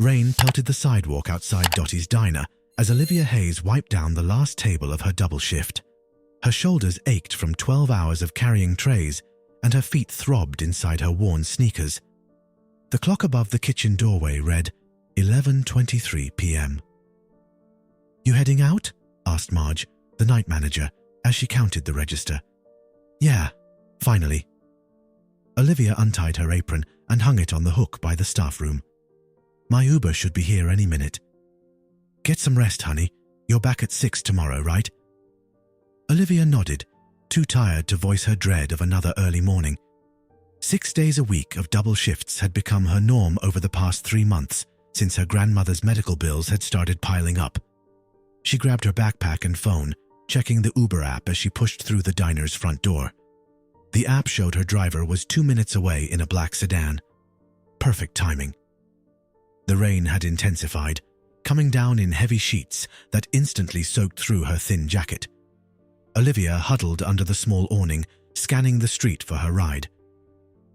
Rain pelted the sidewalk outside Dottie's diner as Olivia Hayes wiped down the last table of her double shift. Her shoulders ached from 12 hours of carrying trays, and her feet throbbed inside her worn sneakers. The clock above the kitchen doorway read 11:23 p.m. "You heading out?" asked Marge, the night manager, as she counted the register. "Yeah, finally." Olivia untied her apron and hung it on the hook by the staff room. "My Uber should be here any minute." "Get some rest, honey. You're back at 6 tomorrow, right?" Olivia nodded, too tired to voice her dread of another early morning. 6 days a week of double shifts had become her norm over the past 3 months, since her grandmother's medical bills had started piling up. She grabbed her backpack and phone, checking the Uber app as she pushed through the diner's front door. The app showed her driver was 2 minutes away in a black sedan. Perfect timing. The rain had intensified, coming down in heavy sheets that instantly soaked through her thin jacket. Olivia huddled under the small awning, scanning the street for her ride.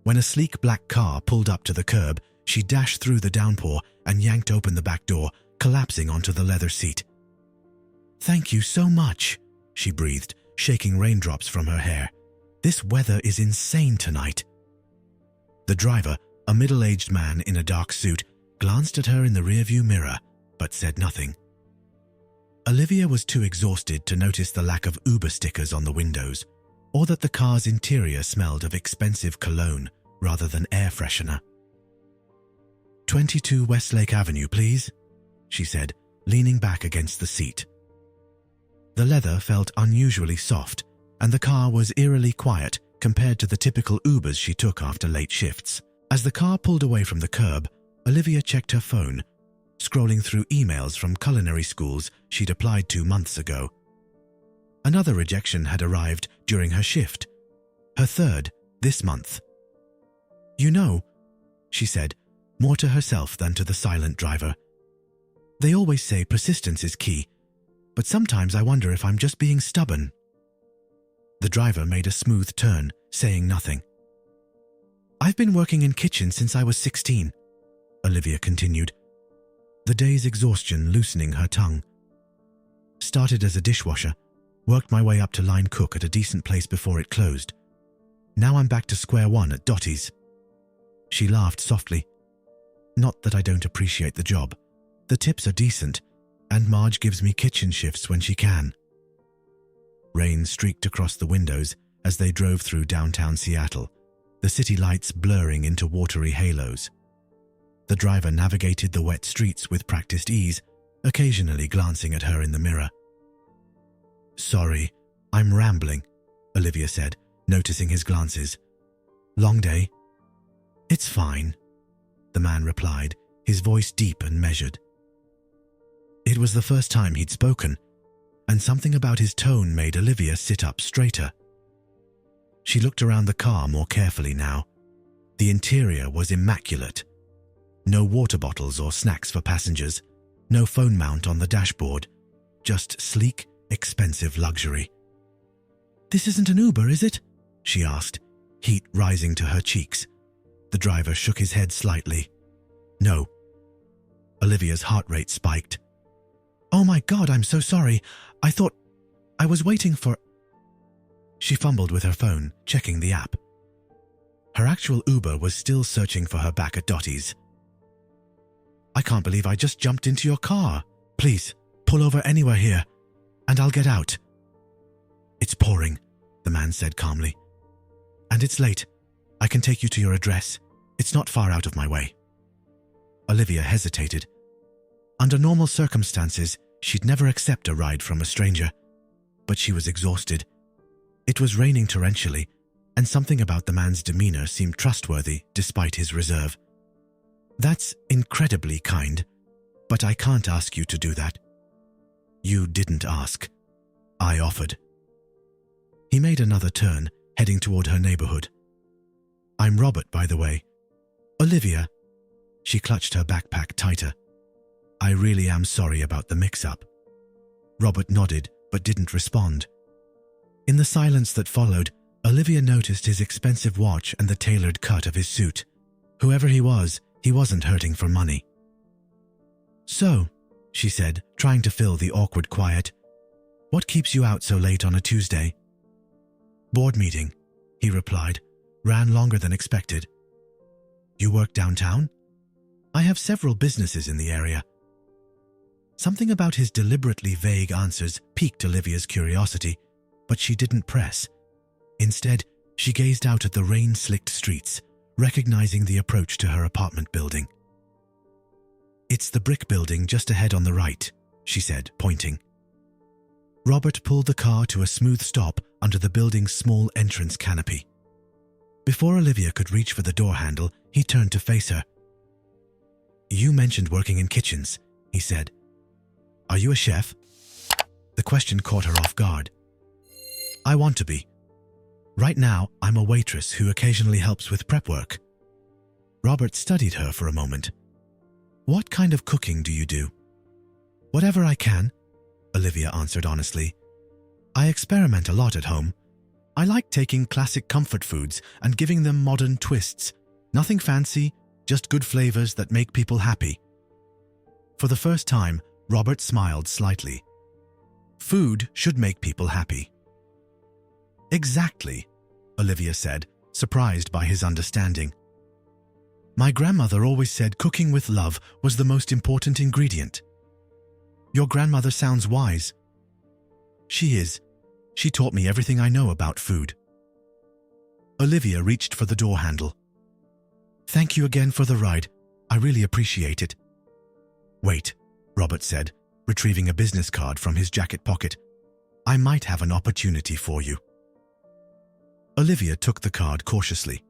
When a sleek black car pulled up to the curb, she dashed through the downpour and yanked open the back door, collapsing onto the leather seat. "Thank you so much," she breathed, shaking raindrops from her hair. "This weather is insane tonight." The driver, a middle-aged man in a dark suit, glanced at her in the rearview mirror, but said nothing. Olivia was too exhausted to notice the lack of Uber stickers on the windows, or that the car's interior smelled of expensive cologne rather than air freshener. 22 Westlake Avenue, please," she said, leaning back against the seat. The leather felt unusually soft, and the car was eerily quiet compared to the typical Ubers she took after late shifts. As the car pulled away from the curb, Olivia checked her phone, scrolling through emails from culinary schools she'd applied to months ago. Another rejection had arrived during her shift, her third this month. "You know," she said, more to herself than to the silent driver, "they always say persistence is key, but sometimes I wonder if I'm just being stubborn." The driver made a smooth turn, saying nothing. "I've been working in kitchens since I was 16, Olivia continued, the day's exhaustion loosening her tongue. "Started as a dishwasher, worked my way up to line cook at a decent place before it closed. Now I'm back to square one at Dottie's." She laughed softly. "Not that I don't appreciate the job. The tips are decent, and Marge gives me kitchen shifts when she can." Rain streaked across the windows as they drove through downtown Seattle, the city lights blurring into watery halos. The driver navigated the wet streets with practiced ease, occasionally glancing at her in the mirror. "Sorry, I'm rambling," Olivia said, noticing his glances. "Long day?" "It's fine," the man replied, his voice deep and measured. It was the first time he'd spoken, and something about his tone made Olivia sit up straighter. She looked around the car more carefully now. The interior was immaculate. No water bottles or snacks for passengers, no phone mount on the dashboard, just sleek, expensive luxury. "This isn't an Uber, is it?" she asked, heat rising to her cheeks. The driver shook his head slightly. "No." Olivia's heart rate spiked. "Oh my God, I'm so sorry. I was waiting for..." She fumbled with her phone, checking the app. Her actual Uber was still searching for her back at Dottie's. "I can't believe I just jumped into your car. Please, pull over anywhere here, and I'll get out." "It's pouring," the man said calmly. "And it's late. I can take you to your address. It's not far out of my way." Olivia hesitated. Under normal circumstances, she'd never accept a ride from a stranger, but she was exhausted. It was raining torrentially, and something about the man's demeanor seemed trustworthy despite his reserve. "That's incredibly kind, but I can't ask you to do that." "You didn't ask. I offered." He made another turn, heading toward her neighborhood. "I'm Robert, by the way." "Olivia." She clutched her backpack tighter. "I really am sorry about the mix-up." Robert nodded, but didn't respond. In the silence that followed, Olivia noticed his expensive watch and the tailored cut of his suit. Whoever he was, he wasn't hurting for money. "So," she said, trying to fill the awkward quiet, "what keeps you out so late on a Tuesday?" "Board meeting," he replied. "Ran longer than expected." "You work downtown?" "I have several businesses in the area." Something about his deliberately vague answers piqued Olivia's curiosity, but she didn't press. Instead, she gazed out at the rain-slicked streets, recognizing the approach to her apartment building. "It's the brick building just ahead on the right," she said, pointing. Robert pulled the car to a smooth stop under the building's small entrance canopy. Before Olivia could reach for the door handle, he turned to face her. "You mentioned working in kitchens," he said. "Are you a chef?" The question caught her off guard. "I want to be. Right now, I'm a waitress who occasionally helps with prep work." Robert studied her for a moment. "What kind of cooking do you do?" "Whatever I can," Olivia answered honestly. "I experiment a lot at home. I like taking classic comfort foods and giving them modern twists. Nothing fancy, just good flavors that make people happy." For the first time, Robert smiled slightly. Food should make people happy. "Exactly," Olivia said, surprised by his understanding. "My grandmother always said cooking with love was the most important ingredient." "Your grandmother sounds wise." "She is. She taught me everything I know about food." Olivia reached for the door handle. "Thank you again for the ride. I really appreciate it." "Wait," Robert said, retrieving a business card from his jacket pocket. "I might have an opportunity for you." Olivia took the card cautiously.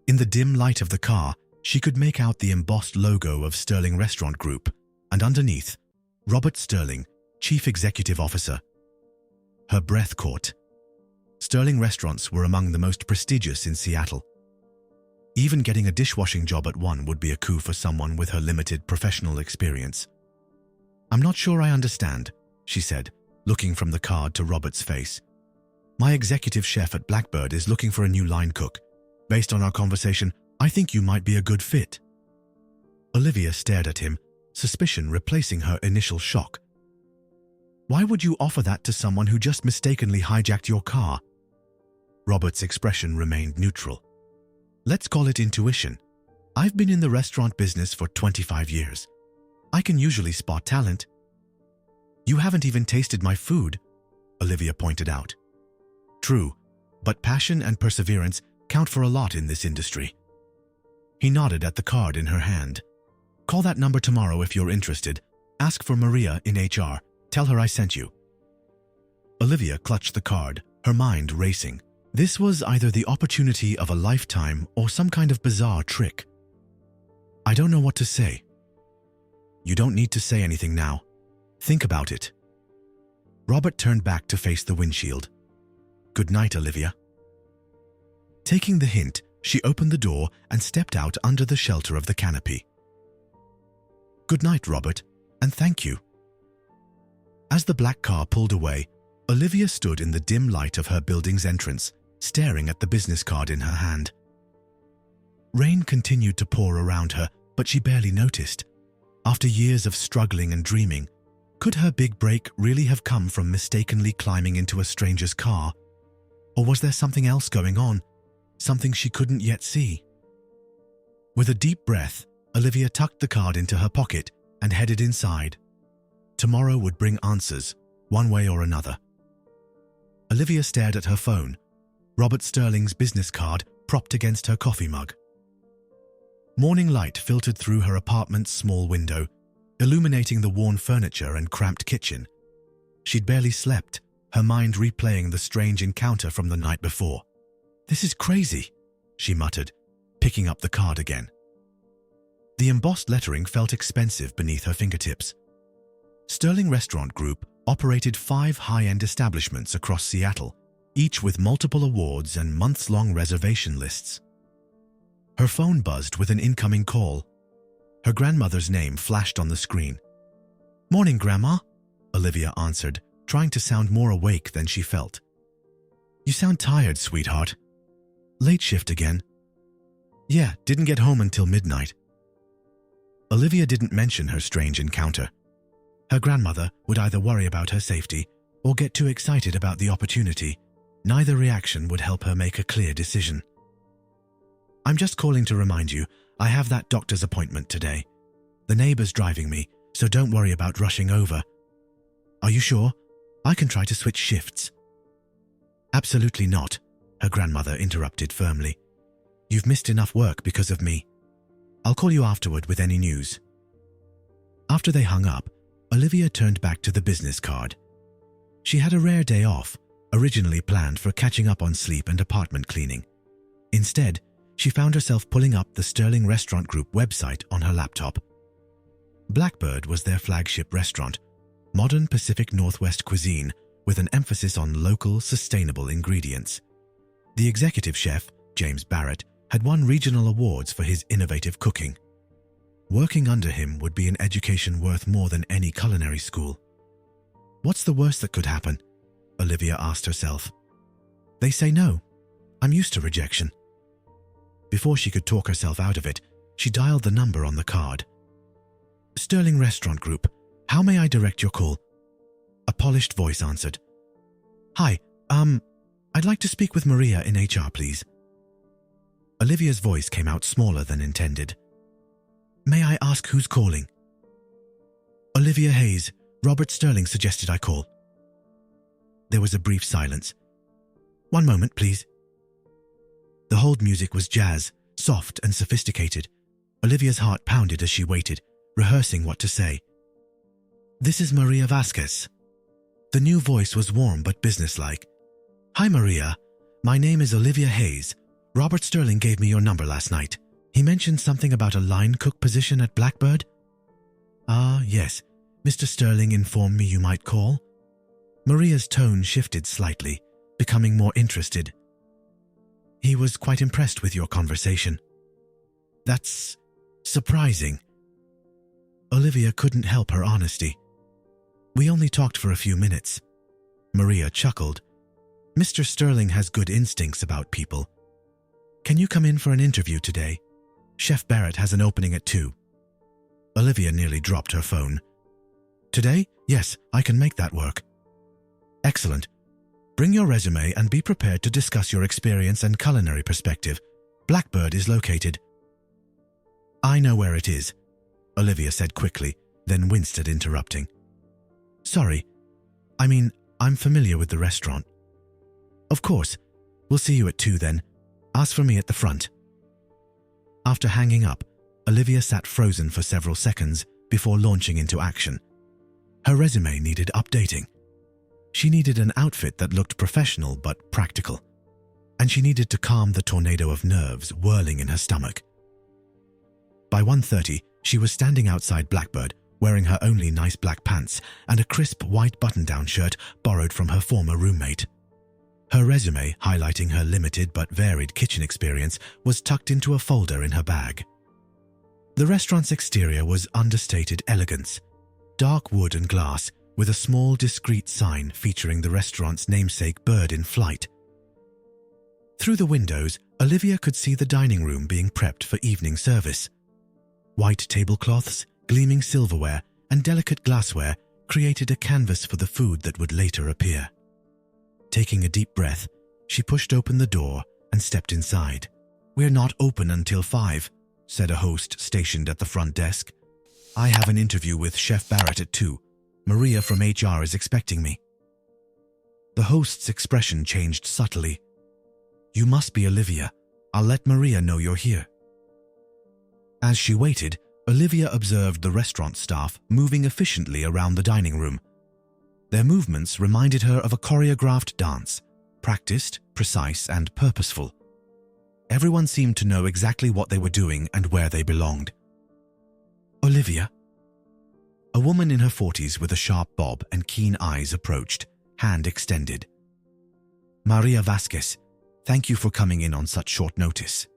In the dim light of the car, she could make out the embossed logo of Sterling Restaurant Group, and underneath, Robert Sterling, Chief Executive Officer. Her breath caught. Sterling restaurants were among the most prestigious in Seattle. Even getting a dishwashing job at one would be a coup for someone with her limited professional experience. "I'm not sure I understand," she said, looking from the card to Robert's face. "My executive chef at Blackbird is looking for a new line cook. Based on our conversation, I think you might be a good fit." Olivia stared at him, suspicion replacing her initial shock. "Why would you offer that to someone who just mistakenly hijacked your car?" Robert's expression remained neutral. "Let's call it intuition. I've been in the restaurant business for 25 years. I can usually spot talent." "You haven't even tasted my food," Olivia pointed out. "True, but passion and perseverance count for a lot in this industry." He nodded at the card in her hand. "Call that number tomorrow if you're interested. Ask for Maria in HR. Tell her I sent you." Olivia clutched the card, her mind racing. This was either the opportunity of a lifetime or some kind of bizarre trick. "I don't know what to say." "You don't need to say anything now. Think about it." Robert turned back to face the windshield. "Good night, Olivia." Taking the hint, she opened the door and stepped out under the shelter of the canopy. "Good night, Robert, and thank you." As the black car pulled away, Olivia stood in the dim light of her building's entrance, staring at the business card in her hand. Rain continued to pour around her, but she barely noticed. After years of struggling and dreaming, could her big break really have come from mistakenly climbing into a stranger's car? Or was there something else going on, something she couldn't yet see? With a deep breath, Olivia tucked the card into her pocket and headed inside. Tomorrow would bring answers, one way or another. Olivia stared at her phone, Robert Sterling's business card propped against her coffee mug. Morning light filtered through her apartment's small window, illuminating the worn furniture and cramped kitchen. She'd barely slept, her mind replaying the strange encounter from the night before. "This is crazy," she muttered, picking up the card again. The embossed lettering felt expensive beneath her fingertips. Sterling Restaurant Group operated 5 high-end establishments across Seattle, each with multiple awards and months-long reservation lists. Her phone buzzed with an incoming call. Her grandmother's name flashed on the screen. "Morning, Grandma," Olivia answered, trying to sound more awake than she felt. "You sound tired, sweetheart." "Late shift again?" "Yeah, didn't get home until midnight." Olivia didn't mention her strange encounter. Her grandmother would either worry about her safety or get too excited about the opportunity. Neither reaction would help her make a clear decision. "I'm just calling to remind you, I have that doctor's appointment today. The neighbor's driving me, so don't worry about rushing over." "Are you sure? I can try to switch shifts." "Absolutely not," her grandmother interrupted firmly. "You've missed enough work because of me. I'll call you afterward with any news." After they hung up, Olivia turned back to the business card. She had a rare day off, originally planned for catching up on sleep and apartment cleaning. Instead, she found herself pulling up the Sterling Restaurant Group website on her laptop. Blackbird was their flagship restaurant, modern Pacific Northwest cuisine with an emphasis on local, sustainable ingredients. The executive chef, James Barrett, had won regional awards for his innovative cooking. Working under him would be an education worth more than any culinary school. "What's the worst that could happen?" Olivia asked herself. "They say no. I'm used to rejection." Before she could talk herself out of it, she dialed the number on the card. "Sterling Restaurant Group, how may I direct your call?" A polished voice answered. "Hi, I'd like to speak with Maria in HR, please." Olivia's voice came out smaller than intended. "May I ask who's calling?" "Olivia Hayes. Robert Sterling suggested I call." There was a brief silence. "One moment, please." The hold music was jazz, soft and sophisticated. Olivia's heart pounded as she waited, rehearsing what to say. "This is Maria Vasquez." The new voice was warm but businesslike. "Hi, Maria. My name is Olivia Hayes. Robert Sterling gave me your number last night. He mentioned something about a line cook position at Blackbird." "Ah, yes. Mr. Sterling informed me you might call." Maria's tone shifted slightly, becoming more interested. "He was quite impressed with your conversation." "That's surprising." Olivia couldn't help her honesty. "We only talked for a few minutes." Maria chuckled. "Mr. Sterling has good instincts about people. Can you come in for an interview today? Chef Barrett has an opening at 2. Olivia nearly dropped her phone. "Today? Yes, I can make that work." "Excellent. Bring your resume and be prepared to discuss your experience and culinary perspective. Blackbird is located." "I know where it is," Olivia said quickly, then winced at interrupting. "Sorry. I'm familiar with the restaurant." "Of course. We'll see you at 2 then. Ask for me at the front." After hanging up, Olivia sat frozen for several seconds before launching into action. Her resume needed updating. She needed an outfit that looked professional but practical. And she needed to calm the tornado of nerves whirling in her stomach. By 1:30, she was standing outside Blackbird, wearing her only nice black pants and a crisp white button-down shirt borrowed from her former roommate. Her resume, highlighting her limited but varied kitchen experience, was tucked into a folder in her bag. The restaurant's exterior was understated elegance. Dark wood and glass, with a small, discreet sign featuring the restaurant's namesake bird in flight. Through the windows, Olivia could see the dining room being prepped for evening service. White tablecloths, gleaming silverware, and delicate glassware created a canvas for the food that would later appear. Taking a deep breath, she pushed open the door and stepped inside. "We're not open until 5, said a host stationed at the front desk. "I have an interview with Chef Barrett at 2. Maria from HR is expecting me." The host's expression changed subtly. "You must be Olivia. I'll let Maria know you're here." As she waited, Olivia observed the restaurant staff moving efficiently around the dining room. Their movements reminded her of a choreographed dance, practiced, precise, and purposeful. Everyone seemed to know exactly what they were doing and where they belonged. "Olivia?" A woman in her 40s with a sharp bob and keen eyes approached, hand extended. "Maria Vasquez, thank you for coming in on such short notice."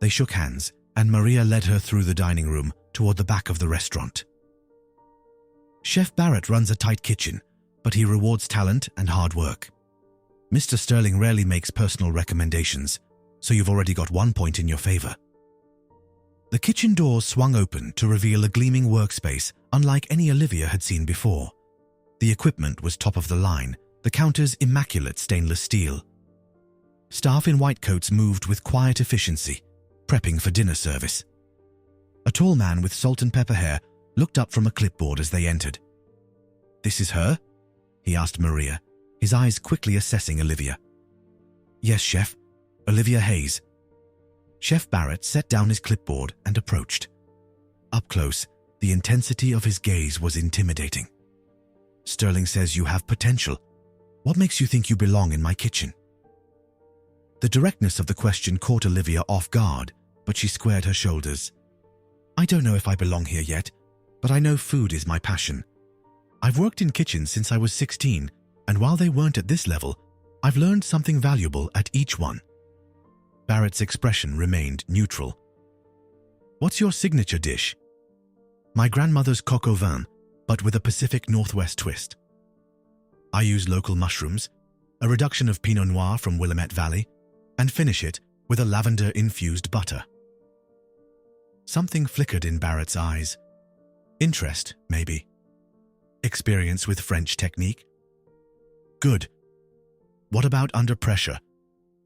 They shook hands, and Maria led her through the dining room toward the back of the restaurant. "Chef Barrett runs a tight kitchen, but he rewards talent and hard work. Mr. Sterling rarely makes personal recommendations, so you've already got 1 point in your favor." The kitchen door swung open to reveal a gleaming workspace unlike any Olivia had seen before. The equipment was top of the line, the counters immaculate stainless steel. Staff in white coats moved with quiet efficiency, prepping for dinner service. A tall man with salt and pepper hair looked up from a clipboard as they entered. "This is her?" he asked Maria, his eyes quickly assessing Olivia. "Yes, Chef. Olivia Hayes." Chef Barrett set down his clipboard and approached. Up close, the intensity of his gaze was intimidating. "Sterling says you have potential. What makes you think you belong in my kitchen?" The directness of the question caught Olivia off guard, but she squared her shoulders. "I don't know if I belong here yet, but I know food is my passion. I've worked in kitchens since I was 16, and while they weren't at this level, I've learned something valuable at each one." Barrett's expression remained neutral. "What's your signature dish?" "My grandmother's coq au vin, but with a Pacific Northwest twist. I use local mushrooms, a reduction of Pinot Noir from Willamette Valley, and finish it with a lavender-infused butter." Something flickered in Barrett's eyes. Interest, maybe. Experience with French technique? Good. What about under pressure?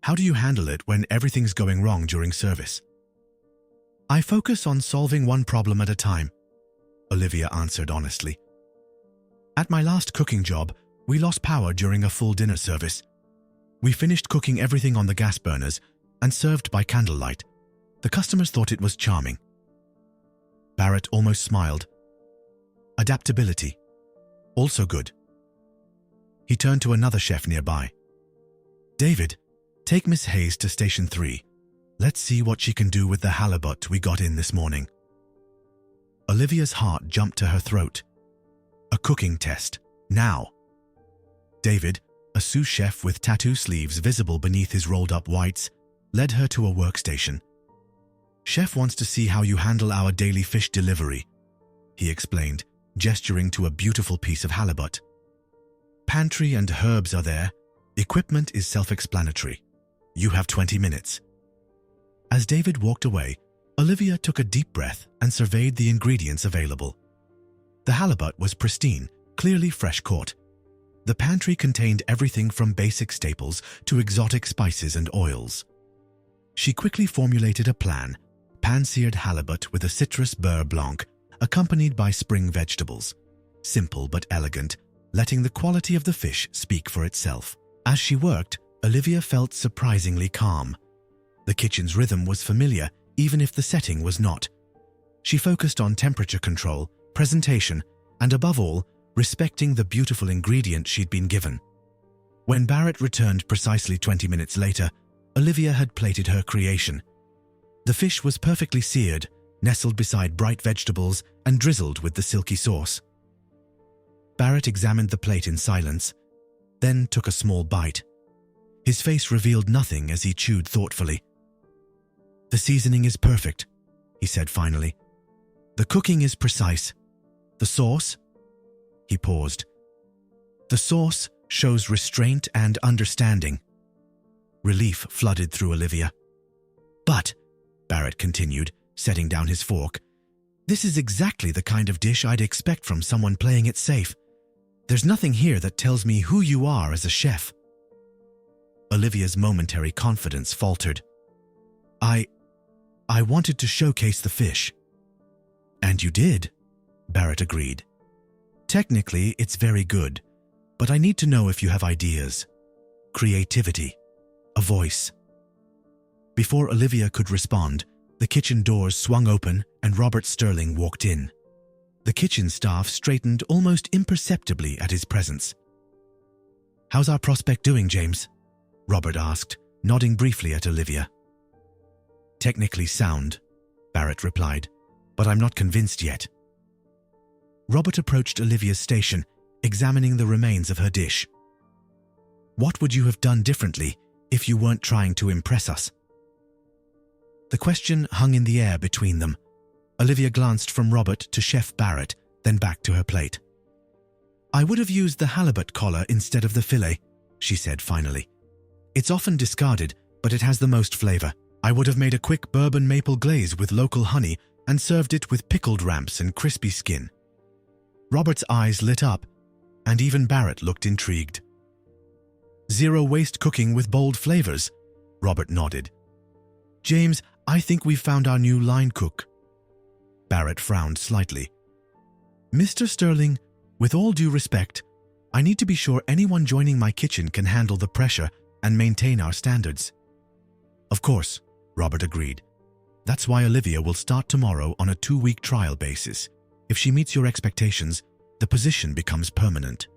How do you handle it when everything's going wrong during service? "I focus on solving one problem at a time," Olivia answered honestly. "At my last cooking job, we lost power during a full dinner service. We finished cooking everything on the gas burners and served by candlelight. The customers thought it was charming." Barrett almost smiled. Adaptability. Also good. He turned to another chef nearby. "David, take Miss Hayes to Station 3. Let's see what she can do with the halibut we got in this morning." Olivia's heart jumped to her throat. A cooking test. Now. David, a sous chef with tattoo sleeves visible beneath his rolled-up whites, led her to a workstation. "Chef wants to see how you handle our daily fish delivery," he explained, gesturing to a beautiful piece of halibut. "Pantry and herbs are there. Equipment is self-explanatory. You have 20 minutes." As David walked away, Olivia took a deep breath and surveyed the ingredients available. The halibut was pristine, clearly fresh caught. The pantry contained everything from basic staples to exotic spices and oils. She quickly formulated a plan: pan-seared halibut with a citrus beurre blanc, accompanied by spring vegetables. Simple but elegant, letting the quality of the fish speak for itself. As she worked, Olivia felt surprisingly calm. The kitchen's rhythm was familiar, even if the setting was not. She focused on temperature control, presentation, and above all, respecting the beautiful ingredient she'd been given. When Barrett returned precisely 20 minutes later, Olivia had plated her creation. The fish was perfectly seared, nestled beside bright vegetables and drizzled with the silky sauce. Barrett examined the plate in silence, then took a small bite. His face revealed nothing as he chewed thoughtfully. "The seasoning is perfect," he said finally. "The cooking is precise. The sauce?" He paused. "The sauce shows restraint and understanding." Relief flooded through Olivia. "But," Barrett continued, setting down his fork, "this is exactly the kind of dish I'd expect from someone playing it safe. There's nothing here that tells me who you are as a chef." Olivia's momentary confidence faltered. I wanted to showcase the fish." "And you did," Barrett agreed. "Technically, it's very good, but I need to know if you have ideas, creativity, a voice." Before Olivia could respond, the kitchen doors swung open and Robert Sterling walked in. The kitchen staff straightened almost imperceptibly at his presence. "How's our prospect doing, James?" Robert asked, nodding briefly at Olivia. "Technically sound," Barrett replied, "but I'm not convinced yet." Robert approached Olivia's station, examining the remains of her dish. "What would you have done differently if you weren't trying to impress us?" The question hung in the air between them. Olivia glanced from Robert to Chef Barrett, then back to her plate. "I would have used the halibut collar instead of the fillet," she said finally. "It's often discarded, but it has the most flavor. I would have made a quick bourbon maple glaze with local honey and served it with pickled ramps and crispy skin. Robert's eyes lit up, and even Barrett looked intrigued. Zero waste cooking with bold flavors, Robert nodded. James, I think we've found our new line cook. Barrett frowned slightly. Mr. Sterling, with all due respect, I need to be sure anyone joining my kitchen can handle the pressure and maintain our standards. Of course, Robert agreed. That's why Olivia will start tomorrow on a 2-week trial basis. If she meets your expectations, the position becomes permanent.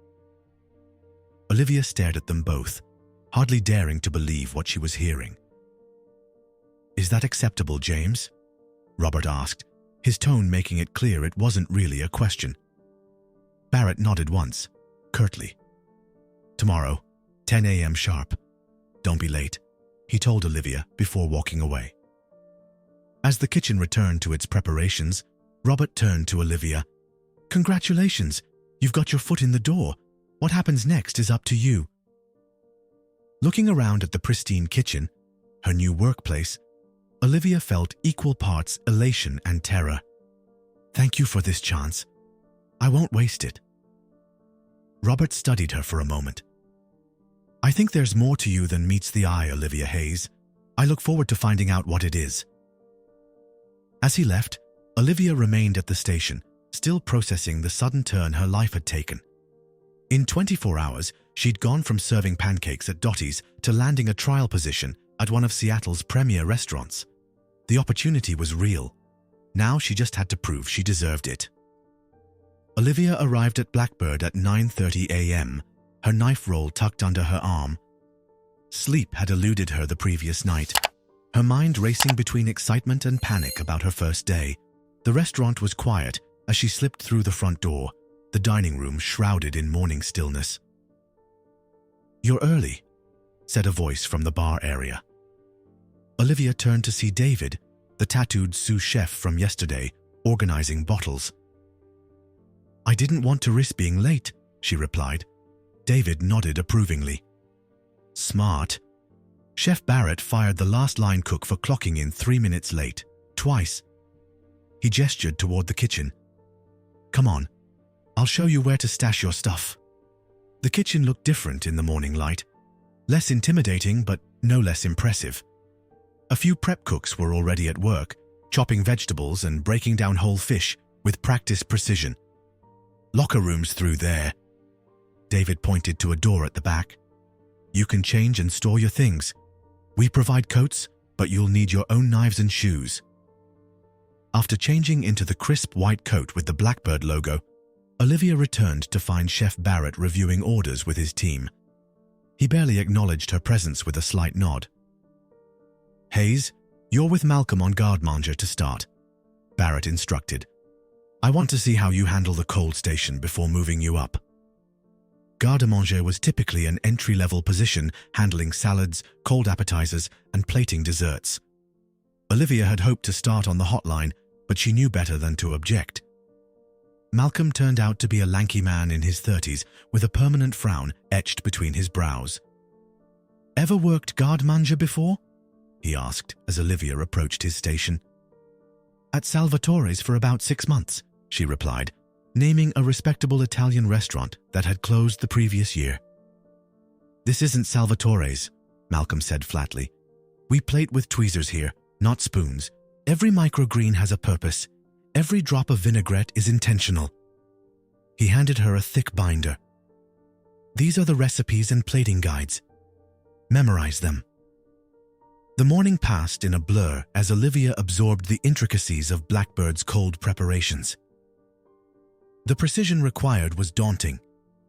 Olivia stared at them both, hardly daring to believe what she was hearing. Is that acceptable, James? Robert asked, his tone making it clear it wasn't really a question. Barrett nodded once, curtly. Tomorrow, 10 a.m. sharp. Don't be late, he told Olivia before walking away. As the kitchen returned to its preparations, Robert turned to Olivia. Congratulations, you've got your foot in the door. What happens next is up to you. Looking around at the pristine kitchen, her new workplace, Olivia felt equal parts elation and terror. Thank you for this chance. I won't waste it. Robert studied her for a moment. I think there's more to you than meets the eye, Olivia Hayes. I look forward to finding out what it is. As he left, Olivia remained at the station, still processing the sudden turn her life had taken. In 24 hours, she'd gone from serving pancakes at Dottie's to landing a trial position at one of Seattle's premier restaurants. The opportunity was real. Now she just had to prove she deserved it. Olivia arrived at Blackbird at 9:30 a.m., her knife roll tucked under her arm. Sleep had eluded her the previous night, her mind racing between excitement and panic about her first day. The restaurant was quiet as she slipped through the front door, the dining room shrouded in morning stillness. You're early, said a voice from the bar area. Olivia turned to see David, the tattooed sous chef from yesterday, organizing bottles. I didn't want to risk being late, she replied. David nodded approvingly. Smart. Chef Barrett fired the last line cook for clocking in 3 minutes late, twice. He gestured toward the kitchen. Come on, I'll show you where to stash your stuff. The kitchen looked different in the morning light. Less intimidating, but no less impressive. A few prep cooks were already at work, chopping vegetables and breaking down whole fish with practiced precision. Locker rooms through there. David pointed to a door at the back. You can change and store your things. We provide coats, but you'll need your own knives and shoes. After changing into the crisp white coat with the Blackbird logo, Olivia returned to find Chef Barrett reviewing orders with his team. He barely acknowledged her presence with a slight nod. Hayes, you're with Malcolm on garde-manger to start, Barrett instructed. I want to see how you handle the cold station before moving you up. Garde-manger was typically an entry-level position handling salads, cold appetizers, and plating desserts. Olivia had hoped to start on the hotline, but she knew better than to object. Malcolm turned out to be a lanky man in his 30s with a permanent frown etched between his brows. Ever worked garde-manger before? He asked as Olivia approached his station. At Salvatore's for about 6 months, she replied, naming a respectable Italian restaurant that had closed the previous year. This isn't Salvatore's, Malcolm said flatly. We plate with tweezers here, not spoons. Every microgreen has a purpose. Every drop of vinaigrette is intentional. He handed her a thick binder. These are the recipes and plating guides. Memorize them. The morning passed in a blur as Olivia absorbed the intricacies of Blackbird's cold preparations. The precision required was daunting.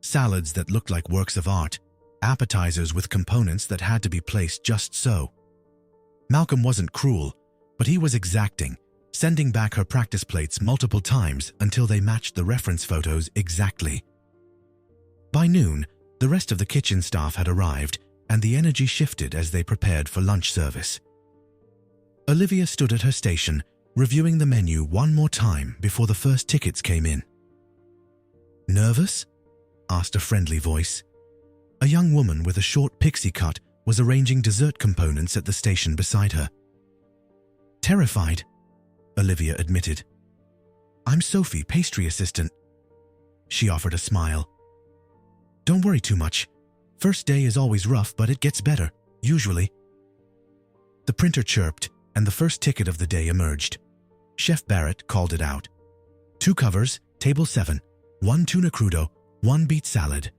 Salads that looked like works of art, appetizers with components that had to be placed just so. Malcolm wasn't cruel, but he was exacting, sending back her practice plates multiple times until they matched the reference photos exactly. By noon, the rest of the kitchen staff had arrived, and the energy shifted as they prepared for lunch service. Olivia stood at her station, reviewing the menu one more time before the first tickets came in. Nervous? Asked a friendly voice. A young woman with a short pixie cut was arranging dessert components at the station beside her. Terrified, Olivia admitted. I'm Sophie, pastry assistant. She offered a smile. Don't worry too much. First day is always rough, but it gets better, usually. The printer chirped, and the first ticket of the day emerged. Chef Barrett called it out. 2 covers, table 7, 1 tuna crudo, 1 beet salad.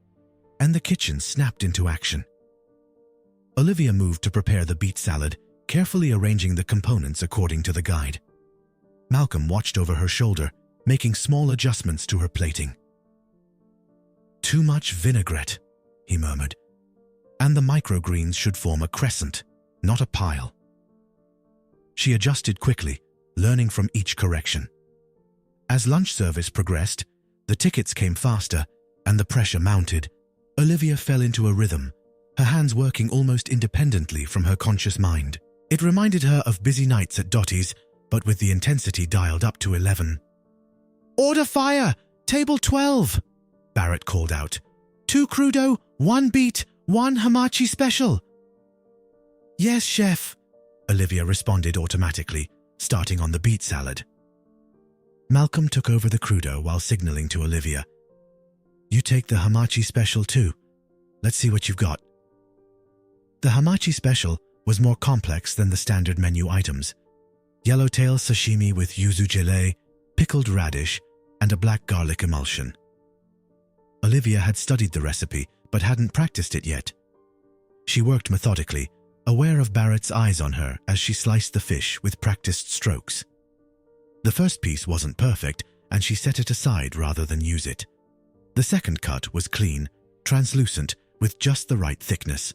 And the kitchen snapped into action. Olivia moved to prepare the beet salad, carefully arranging the components according to the guide. Malcolm watched over her shoulder, making small adjustments to her plating. Too much vinaigrette, he murmured. And the microgreens should form a crescent, not a pile. She adjusted quickly, learning from each correction. As lunch service progressed, the tickets came faster and the pressure mounted. Olivia fell into a rhythm, her hands working almost independently from her conscious mind. It reminded her of busy nights at Dottie's, but with the intensity dialed up to 11. Order fire! Table 12! Barrett called out. 2 crudo, 1 beet, 1 hamachi special. Yes, chef, Olivia responded automatically, starting on the beet salad. Malcolm took over the crudo while signaling to Olivia. You take the hamachi special too. Let's see what you've got. The hamachi special was more complex than the standard menu items. Yellowtail sashimi with yuzu gelée, pickled radish, and a black garlic emulsion. Olivia had studied the recipe but hadn't practiced it yet. She worked methodically, aware of Barrett's eyes on her as she sliced the fish with practiced strokes. The first piece wasn't perfect, and she set it aside rather than use it. The second cut was clean, translucent, with just the right thickness.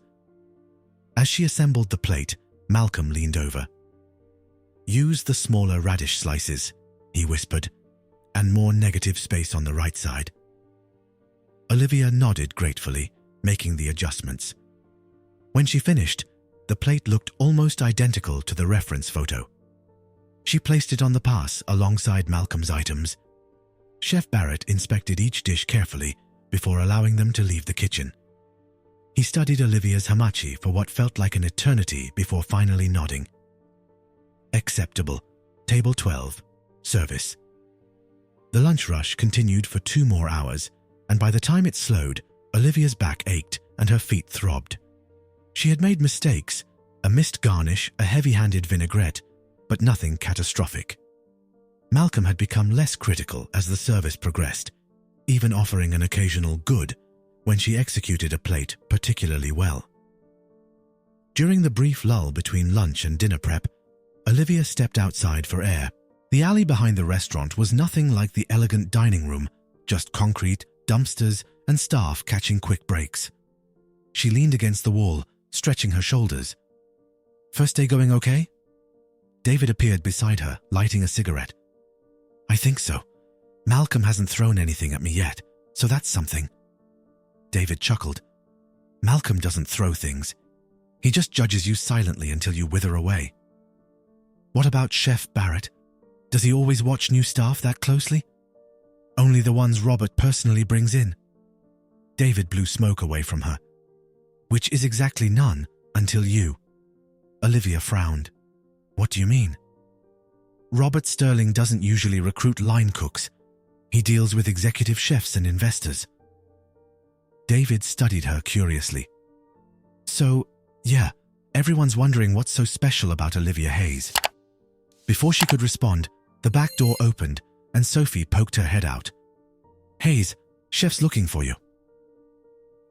As she assembled the plate, Malcolm leaned over. Use the smaller radish slices, he whispered, and more negative space on the right side. Olivia nodded gratefully, making the adjustments. When she finished, the plate looked almost identical to the reference photo. She placed it on the pass alongside Malcolm's items. Chef Barrett inspected each dish carefully before allowing them to leave the kitchen. He studied Olivia's hamachi for what felt like an eternity before finally nodding. Acceptable. Table 12. Service. The lunch rush continued for 2 more hours, and by the time it slowed, Olivia's back ached and her feet throbbed. She had made mistakes, a missed garnish, a heavy-handed vinaigrette, but nothing catastrophic. Malcolm had become less critical as the service progressed, even offering an occasional good when she executed a plate particularly well. During the brief lull between lunch and dinner prep, Olivia stepped outside for air. The alley behind the restaurant was nothing like the elegant dining room, just concrete, dumpsters, and staff catching quick breaks. She leaned against the wall, stretching her shoulders. First day going okay? David appeared beside her, lighting a cigarette. I think so. Malcolm hasn't thrown anything at me yet, so that's something. David chuckled. Malcolm doesn't throw things. He just judges you silently until you wither away. What about Chef Barrett? Does he always watch new staff that closely? Only the ones Robert personally brings in. David blew smoke away from her. Which is exactly none until you. Olivia frowned. What do you mean? Robert Sterling doesn't usually recruit line cooks. He deals with executive chefs and investors. David studied her curiously. So, yeah, everyone's wondering what's so special about Olivia Hayes. Before she could respond, the back door opened and Sophie poked her head out. Hayes, chef's looking for you.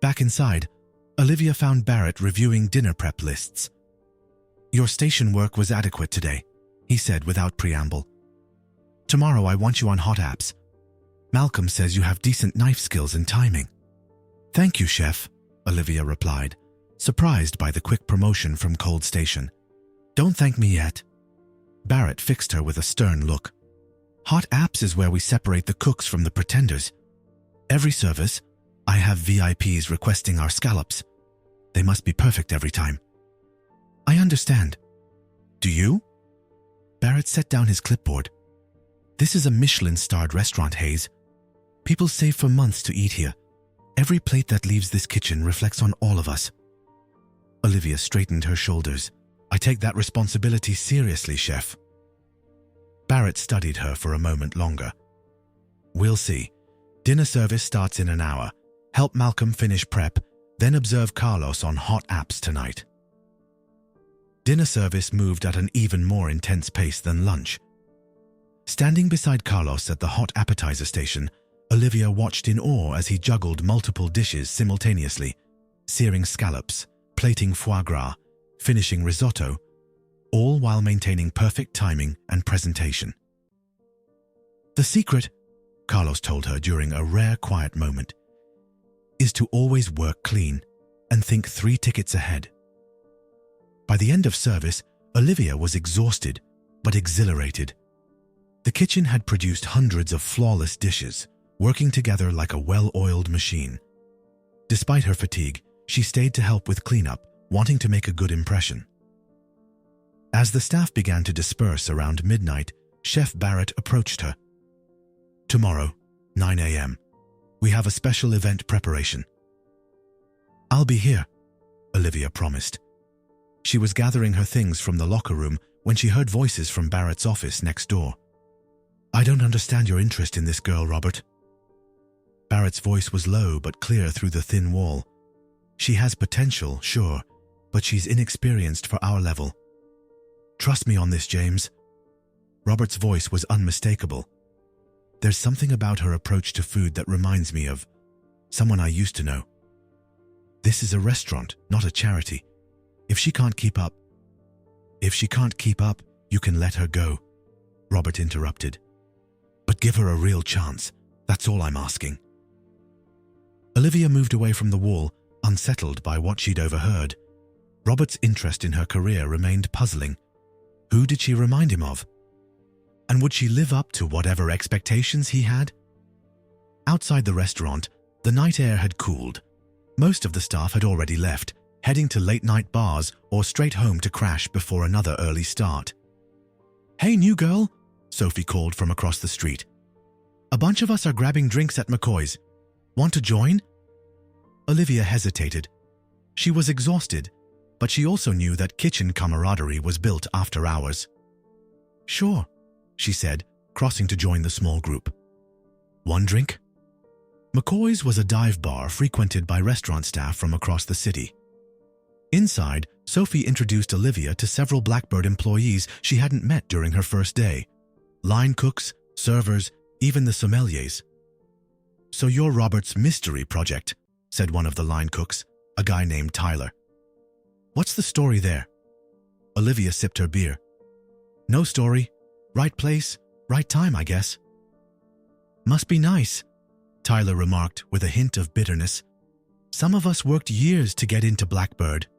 Back inside, Olivia found Barrett reviewing dinner prep lists. Your station work was adequate today, he said without preamble. Tomorrow I want you on hot apps. Malcolm says you have decent knife skills and timing. Thank you, chef, Olivia replied, surprised by the quick promotion from cold station. Don't thank me yet. Barrett fixed her with a stern look. Hot apps is where we separate the cooks from the pretenders. Every service, I have VIPs requesting our scallops. They must be perfect every time. I understand. Do you? Barrett set down his clipboard. This is a Michelin-starred restaurant, Hayes. People save for months to eat here. Every plate that leaves this kitchen reflects on all of us. Olivia straightened her shoulders. I take that responsibility seriously, chef. Barrett studied her for a moment longer. "We'll see. Dinner service starts in an hour. Help Malcolm finish prep, then observe Carlos on hot apps tonight." Dinner service moved at an even more intense pace than lunch. Standing beside Carlos at the hot appetizer station, Olivia watched in awe as he juggled multiple dishes simultaneously, searing scallops, plating foie gras, finishing risotto, all while maintaining perfect timing and presentation. "The secret," Carlos told her during a rare quiet moment, "is to always work clean and think 3 tickets ahead." By the end of service, Olivia was exhausted but exhilarated. The kitchen had produced hundreds of flawless dishes, working together like a well-oiled machine. Despite her fatigue, she stayed to help with cleanup, wanting to make a good impression. As the staff began to disperse around midnight, Chef Barrett approached her. "Tomorrow, 9 a.m., we have a special event preparation." "I'll be here," Olivia promised. She was gathering her things from the locker room when she heard voices from Barrett's office next door. "I don't understand your interest in this girl, Robert." Barrett's voice was low but clear through the thin wall. "She has potential, sure, but she's inexperienced for our level. Trust me on this, James." Robert's voice was unmistakable. "There's something about her approach to food that reminds me of someone I used to know. This is a restaurant, not a charity. If she can't keep up, you can let her go," Robert interrupted. "But give her a real chance. That's all I'm asking." Olivia moved away from the wall, unsettled by what she'd overheard. Robert's interest in her career remained puzzling. Who did she remind him of? And would she live up to whatever expectations he had? Outside the restaurant, the night air had cooled. Most of the staff had already left, heading to late-night bars or straight home to crash before another early start. "Hey, new girl," Sophie called from across the street. "A bunch of us are grabbing drinks at McCoy's. Want to join?" Olivia hesitated. She was exhausted, but she also knew that kitchen camaraderie was built after hours. "Sure," she said, crossing to join the small group. "One drink?" McCoy's was a dive bar frequented by restaurant staff from across the city. Inside, Sophie introduced Olivia to several Blackbird employees she hadn't met during her first day. Line cooks, servers, even the sommeliers. "So you're Robert's mystery project," said one of the line cooks, a guy named Tyler. "What's the story there?" Olivia sipped her beer. "No story. Right place, right time, I guess." "Must be nice," Tyler remarked with a hint of bitterness. "Some of us worked years to get into Blackbird."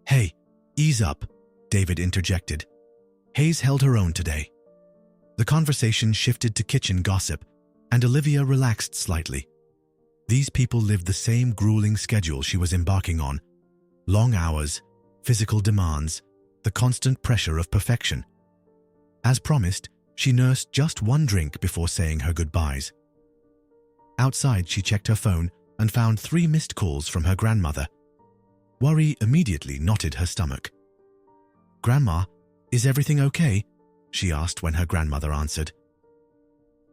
"Hey, ease up," David interjected. Hayes held her own today. The conversation shifted to kitchen gossip, and Olivia relaxed slightly. These people lived the same grueling schedule she was embarking on. Long hours, physical demands, the constant pressure of perfection. As promised, she nursed just one drink before saying her goodbyes. Outside, she checked her phone and found 3 missed calls from her grandmother. Worry immediately knotted her stomach. "Grandma, is everything okay?" she asked when her grandmother answered.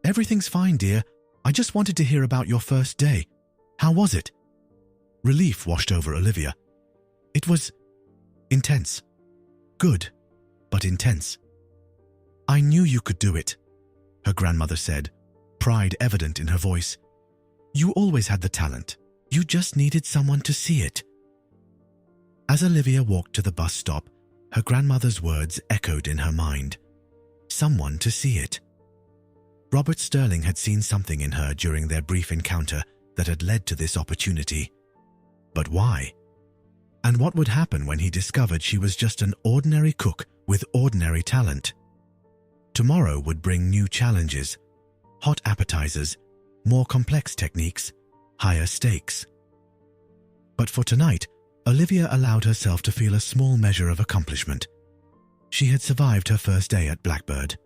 "Everything's fine, dear. I just wanted to hear about your first day. How was it?" Relief washed over Olivia. "It was intense. Good, but intense." "I knew you could do it," her grandmother said, pride evident in her voice. "You always had the talent. You just needed someone to see it." As Olivia walked to the bus stop, her grandmother's words echoed in her mind. Someone to see it. Robert Sterling had seen something in her during their brief encounter that had led to this opportunity. But why? And what would happen when he discovered she was just an ordinary cook with ordinary talent? Tomorrow would bring new challenges, hot appetizers, more complex techniques, higher stakes. But for tonight, Olivia allowed herself to feel a small measure of accomplishment. She had survived her first day at Blackbird.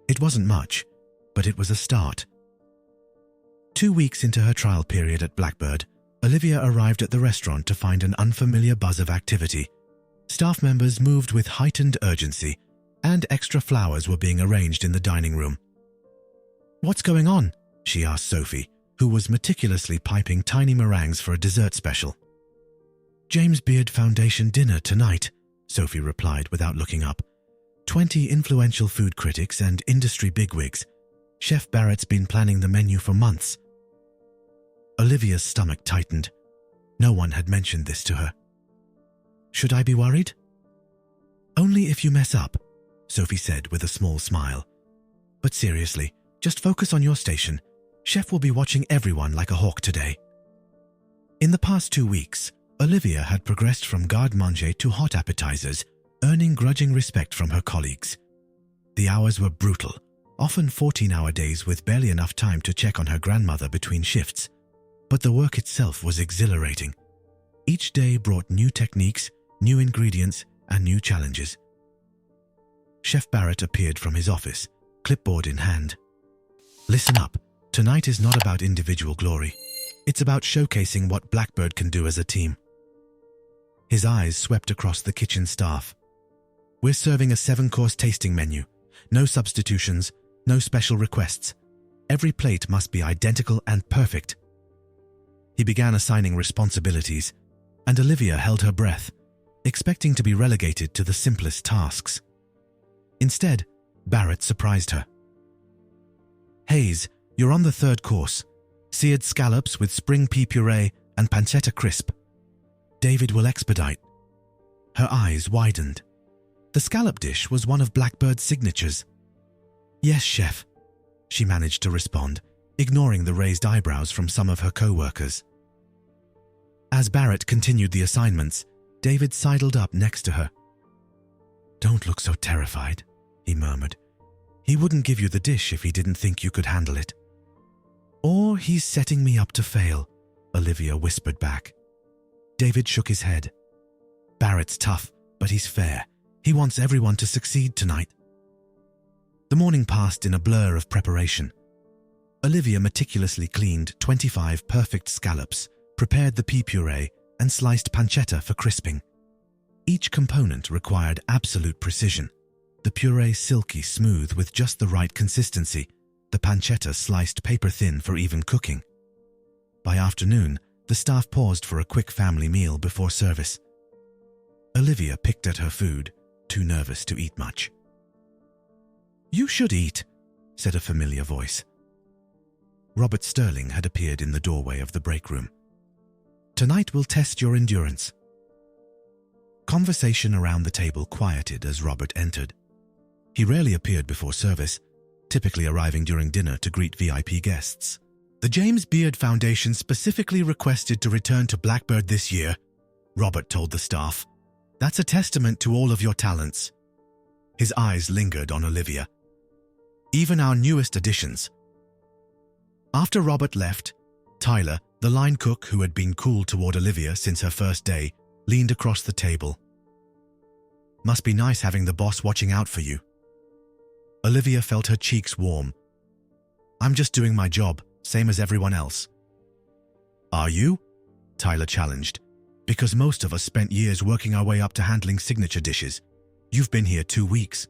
It wasn't much, but it was a start. 2 weeks into her trial period at Blackbird, Olivia arrived at the restaurant to find an unfamiliar buzz of activity. Staff members moved with heightened urgency, and extra flowers were being arranged in the dining room. "What's going on?" she asked Sophie, who was meticulously piping tiny meringues for a dessert special. "James Beard Foundation dinner tonight," Sophie replied without looking up. 20 influential food critics and industry bigwigs. Chef Barrett's been planning the menu for months. Olivia's stomach tightened. No one had mentioned this to her. "Should I be worried?" "Only if you mess up," Sophie said with a small smile. "But seriously, just focus on your station. Chef will be watching everyone like a hawk today." In the past 2 weeks, Olivia had progressed from garde-manger to hot appetizers, earning grudging respect from her colleagues. The hours were brutal, often 14-hour days with barely enough time to check on her grandmother between shifts. But the work itself was exhilarating. Each day brought new techniques, new ingredients, and new challenges. Chef Barrett appeared from his office, clipboard in hand. "Listen up. Tonight is not about individual glory. It's about showcasing what Blackbird can do as a team." His eyes swept across the kitchen staff. "We're serving a 7-course tasting menu. No substitutions, no special requests. Every plate must be identical and perfect." He began assigning responsibilities, and Olivia held her breath, expecting to be relegated to the simplest tasks. Instead, Barrett surprised her. "Hayes, you're on the 3rd course. Seared scallops with spring pea puree and pancetta crisp. David will expedite." Her eyes widened. The scallop dish was one of Blackbird's signatures. "Yes, chef," she managed to respond, ignoring the raised eyebrows from some of her co-workers. As Barrett continued the assignments, David sidled up next to her. "Don't look so terrified," he murmured. "He wouldn't give you the dish if he didn't think you could handle it." "Or he's setting me up to fail," Olivia whispered back. David shook his head. "Barrett's tough, but he's fair. He wants everyone to succeed tonight." The morning passed in a blur of preparation. Olivia meticulously cleaned 25 perfect scallops, prepared the pea puree, and sliced pancetta for crisping. Each component required absolute precision. The puree silky smooth with just the right consistency, the pancetta sliced paper-thin for even cooking. By afternoon, the staff paused for a quick family meal before service. Olivia picked at her food, too nervous to eat much. "You should eat," said a familiar voice. Robert Sterling had appeared in the doorway of the break room. "Tonight will test your endurance." Conversation around the table quieted as Robert entered. He rarely appeared before service, typically arriving during dinner to greet VIP guests. "The James Beard Foundation specifically requested to return to Blackbird this year," Robert told the staff. "That's a testament to all of your talents." His eyes lingered on Olivia. "Even our newest additions." After Robert left, Tyler, the line cook who had been cool toward Olivia since her first day, leaned across the table. "Must be nice having the boss watching out for you." Olivia felt her cheeks warm. "I'm just doing my job, same as everyone else." "Are you?" Tyler challenged. "Because most of us spent years working our way up to handling signature dishes. You've been here 2 weeks."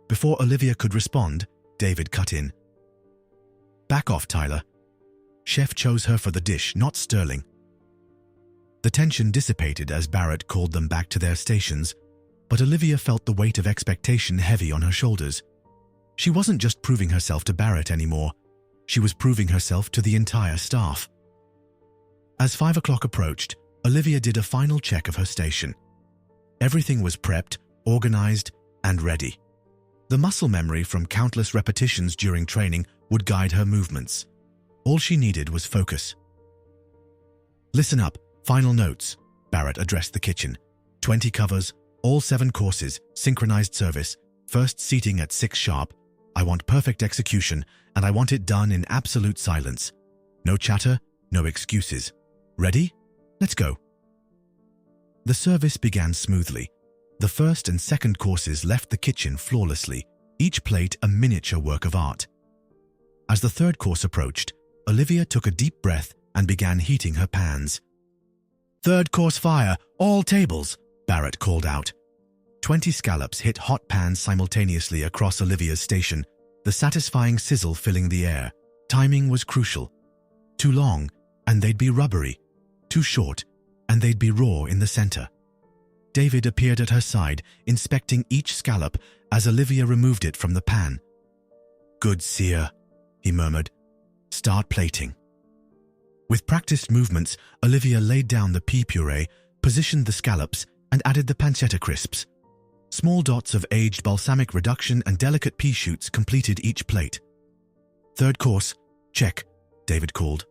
Before Olivia could respond, David cut in. "Back off, Tyler. Chef chose her for the dish, not Sterling." The tension dissipated as Barrett called them back to their stations, but Olivia felt the weight of expectation heavy on her shoulders. She wasn't just proving herself to Barrett anymore. She was proving herself to the entire staff. As 5 o'clock approached, Olivia did a final check of her station. Everything was prepped, organized, and ready. The muscle memory from countless repetitions during training would guide her movements. All she needed was focus. "Listen up, final notes," Barrett addressed the kitchen. 20 covers, all 7 courses, synchronized service, first seating at 6 sharp. I want perfect execution, and I want it done in absolute silence. No chatter, no excuses. Ready? Let's go. The service began smoothly. The first and second courses left the kitchen flawlessly, each plate a miniature work of art. As the third course approached, Olivia took a deep breath and began heating her pans. "Third course fire, all tables," Barrett called out. 20 scallops hit hot pans simultaneously across Olivia's station, the satisfying sizzle filling the air. Timing was crucial. Too long, and they'd be rubbery. Too short, and they'd be raw in the center. David appeared at her side, inspecting each scallop as Olivia removed it from the pan. "Good sear," he murmured. "Start plating." With practiced movements, Olivia laid down the pea puree, positioned the scallops, and added the pancetta crisps. Small dots of aged balsamic reduction and delicate pea shoots completed each plate. "Third course, check," David called.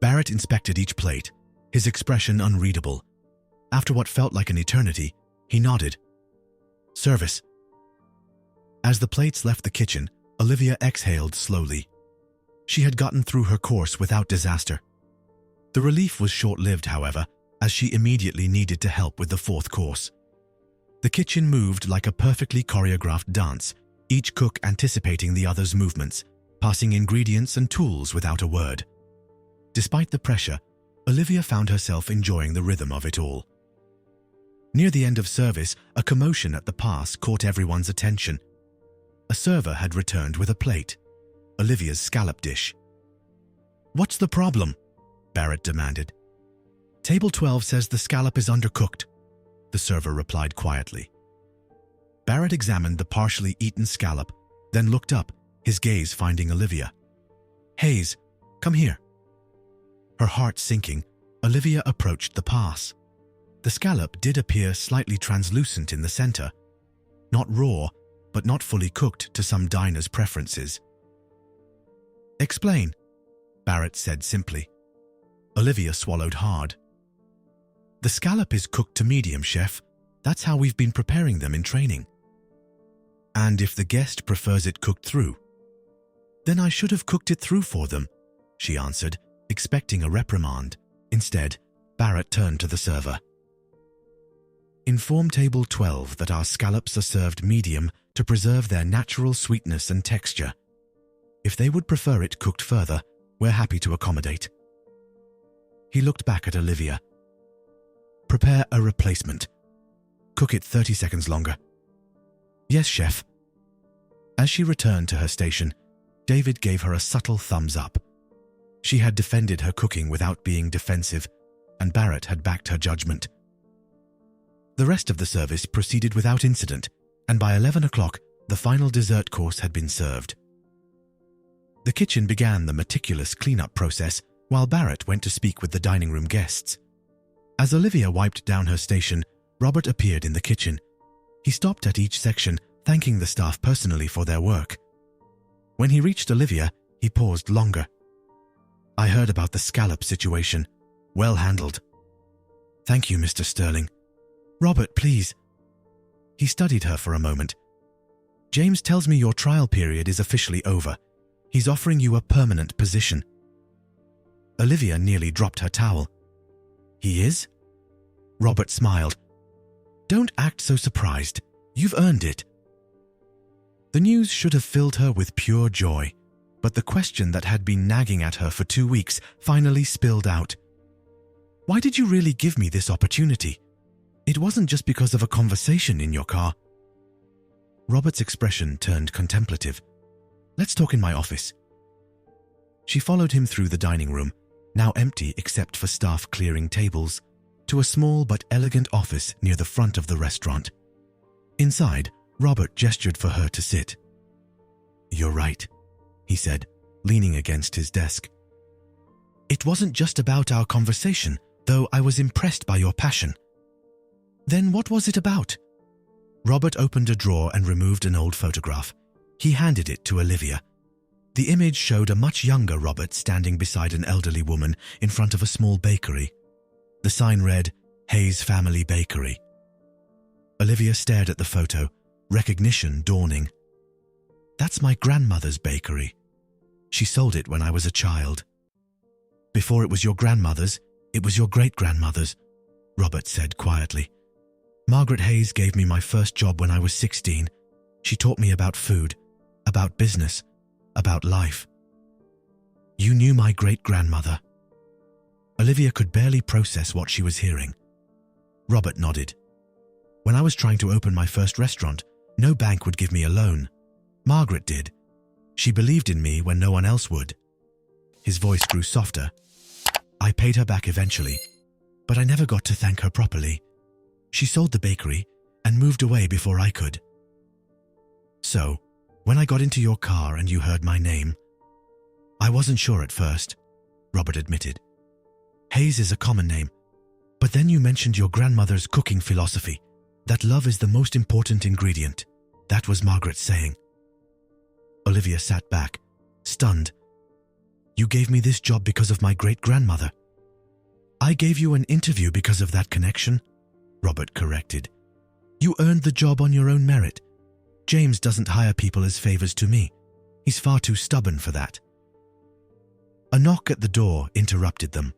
Barrett inspected each plate, his expression unreadable. After what felt like an eternity, he nodded. "Service." As the plates left the kitchen, Olivia exhaled slowly. She had gotten through her course without disaster. The relief was short-lived, however, as she immediately needed to help with the fourth course. The kitchen moved like a perfectly choreographed dance, each cook anticipating the other's movements, passing ingredients and tools without a word. Despite the pressure, Olivia found herself enjoying the rhythm of it all. Near the end of service, a commotion at the pass caught everyone's attention. A server had returned with a plate, Olivia's scallop dish. "What's the problem?" Barrett demanded. "Table 12 says the scallop is undercooked," the server replied quietly. Barrett examined the partially eaten scallop, then looked up, his gaze finding Olivia. "Hayes, come here." Her heart sinking, Olivia approached the pass. The scallop did appear slightly translucent in the center. Not raw, but not fully cooked to some diners' preferences. "Explain," Barrett said simply. Olivia swallowed hard. "The scallop is cooked to medium, chef. That's how we've been preparing them in training." "And if the guest prefers it cooked through?" "Then I should have cooked it through for them," she answered, expecting a reprimand. Instead, Barrett turned to the server. "Inform table 12 that our scallops are served medium to preserve their natural sweetness and texture. If they would prefer it cooked further, we're happy to accommodate." He looked back at Olivia. "Prepare a replacement. Cook it 30 seconds longer." "Yes, chef." As she returned to her station, David gave her a subtle thumbs up. She had defended her cooking without being defensive, and Barrett had backed her judgment. The rest of the service proceeded without incident, and by 11 o'clock, the final dessert course had been served. The kitchen began the meticulous cleanup process while Barrett went to speak with the dining room guests. As Olivia wiped down her station, Robert appeared in the kitchen. He stopped at each section, thanking the staff personally for their work. When he reached Olivia, he paused longer. "I heard about the scallop situation. Well handled." "Thank you, Mr. Sterling." "Robert, please." He studied her for a moment. "James tells me your trial period is officially over. He's offering you a permanent position." Olivia nearly dropped her towel. "He is?" Robert smiled. "Don't act so surprised. You've earned it." The news should have filled her with pure joy, but the question that had been nagging at her for 2 weeks finally spilled out. "Why did you really give me this opportunity? It wasn't just because of a conversation in your car." Robert's expression turned contemplative. "Let's talk in my office." She followed him through the dining room, now empty except for staff clearing tables, to a small but elegant office near the front of the restaurant. Inside, Robert gestured for her to sit. "You're right," he said, leaning against his desk. "It wasn't just about our conversation, though I was impressed by your passion." "Then what was it about?" Robert opened a drawer and removed an old photograph. He handed it to Olivia. The image showed a much younger Robert standing beside an elderly woman in front of a small bakery. The sign read, "Hayes Family Bakery." Olivia stared at the photo, recognition dawning. "That's my grandmother's bakery. She sold it when I was a child." "Before it was your grandmother's, it was your great-grandmother's," Robert said quietly. "Margaret Hayes gave me my first job when I was 16. She taught me about food, about business, about life." "You knew my great-grandmother." Olivia could barely process what she was hearing. Robert nodded. When I was trying to open my first restaurant, no bank would give me a loan. Margaret did. She believed in me when no one else would. His voice grew softer. I paid her back eventually, but I never got to thank her properly. She sold the bakery and moved away before I could. So, when I got into your car and you heard my name, I wasn't sure at first, Robert admitted. Hayes is a common name, but then you mentioned your grandmother's cooking philosophy, that love is the most important ingredient. That was Margaret's saying. Olivia sat back, stunned. You gave me this job because of my great-grandmother. I gave you an interview because of that connection, Robert corrected. You earned the job on your own merit. James doesn't hire people as favors to me. He's far too stubborn for that. A knock at the door interrupted them.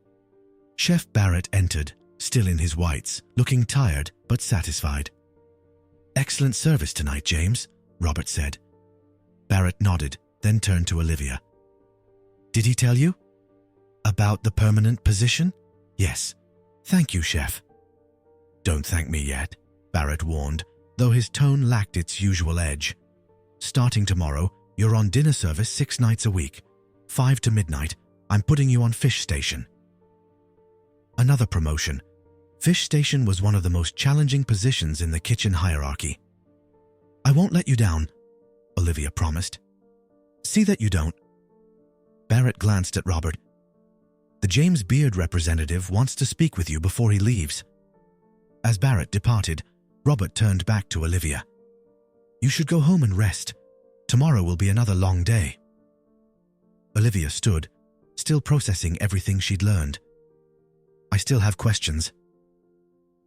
Chef Barrett entered, still in his whites, looking tired but satisfied. Excellent service tonight, James, Robert said. Barrett nodded, then turned to Olivia. Did he tell you? About the permanent position? Yes. Thank you, Chef. Don't thank me yet, Barrett warned, though his tone lacked its usual edge. Starting tomorrow, you're on dinner service 6 nights a week. 5 to midnight, I'm putting you on fish station. Another promotion. Fish station was one of the most challenging positions in the kitchen hierarchy. I won't let you down, Olivia promised. See that you don't. Barrett glanced at Robert. The James Beard representative wants to speak with you before he leaves. As Barrett departed, Robert turned back to Olivia. You should go home and rest. Tomorrow will be another long day. Olivia stood, still processing everything she'd learned. I still have questions.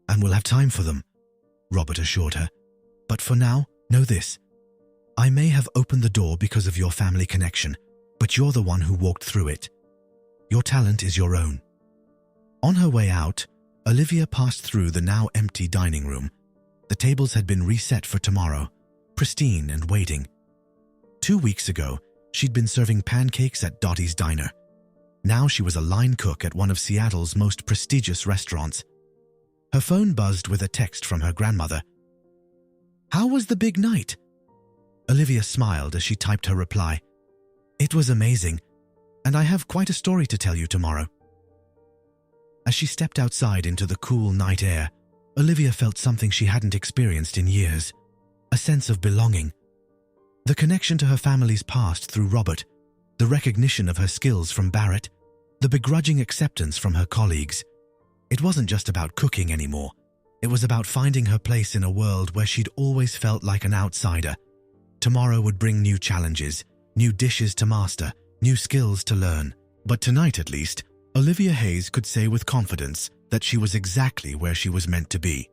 And we'll have time for them, Robert assured her. But for now, know this. I may have opened the door because of your family connection, but you're the one who walked through it. Your talent is your own. On her way out, Olivia passed through the now empty dining room. The tables had been reset for tomorrow, pristine and waiting. 2 weeks ago, she'd been serving pancakes at Dottie's Diner. Now she was a line cook at one of Seattle's most prestigious restaurants. Her phone buzzed with a text from her grandmother. How was the big night? Olivia smiled as she typed her reply. It was amazing, and I have quite a story to tell you tomorrow. As she stepped outside into the cool night air, Olivia felt something she hadn't experienced in years, a sense of belonging. The connection to her family's past through Robert, the recognition of her skills from Barrett, the begrudging acceptance from her colleagues. It wasn't just about cooking anymore. It was about finding her place in a world where she'd always felt like an outsider. Tomorrow would bring new challenges, new dishes to master, new skills to learn. But tonight at least, Olivia Hayes could say with confidence that she was exactly where she was meant to be.